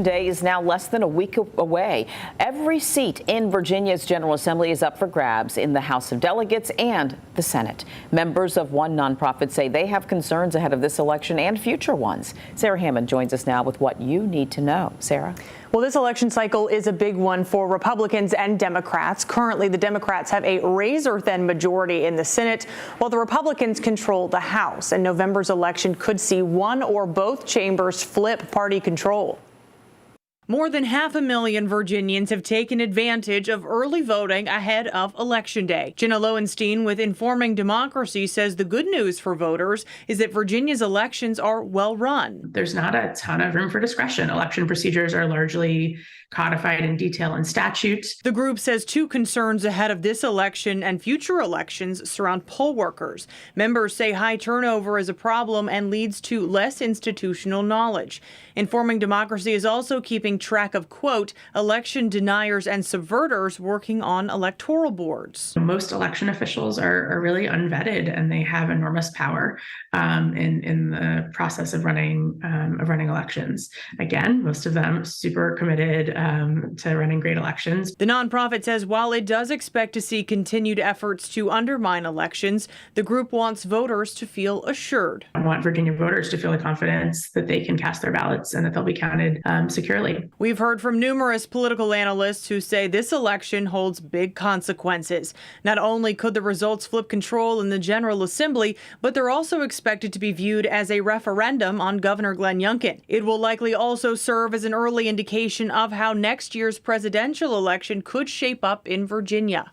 Day is now less than a week away. Every seat in Virginia's General Assembly is up for grabs in the House of Delegates and the Senate. Members of one nonprofit say they have concerns ahead of this election and future ones. Sarah Hammond joins us now with what you need to know. Sarah? Well, this election cycle is a big one for Republicans and Democrats. Currently, the Democrats have a razor-thin majority in the Senate, while the Republicans control the House. And November's election could see one or both chambers flip party control. More than 500,000 Virginians have taken advantage of early voting ahead of Election Day. Jenna Lowenstein with Informing Democracy says the good news for voters is that Virginia's elections are well run. There's not a ton of room for discretion. Election procedures are largely codified in detail in statute. The group says two concerns ahead of this election and future elections surround poll workers. Members say high turnover is a problem and leads to less institutional knowledge. Informing Democracy is also keeping track of, quote, election deniers and subverters working on electoral boards. Most election officials are really unvetted, and they have enormous power in the process of running elections. Again, most of them super committed to running great elections. The nonprofit says while it does expect to see continued efforts to undermine elections, the group wants voters to feel assured. I want Virginia voters to feel the confidence that they can cast their ballots and that they'll be counted securely. We've heard from numerous political analysts who say this election holds big consequences. Not only could the results flip control in the General Assembly, but they're also expected to be viewed as a referendum on Governor Glenn Youngkin. It will likely also serve as an early indication of how next year's presidential election could shape up in Virginia.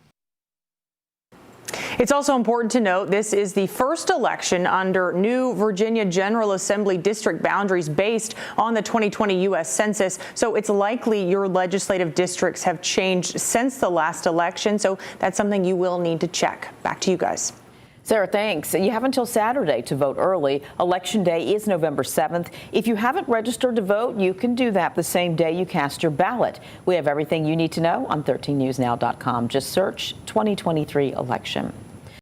It's also important to note this is the first election under new Virginia General Assembly district boundaries based on the 2020 U.S. Census. So it's likely your legislative districts have changed since the last election. So that's something you will need to check. Back to you guys. Sarah, thanks. You have until Saturday to vote early. Election Day is November 7th. If you haven't registered to vote, you can do that the same day you cast your ballot. We have everything you need to know on 13newsnow.com. Just search 2023 election.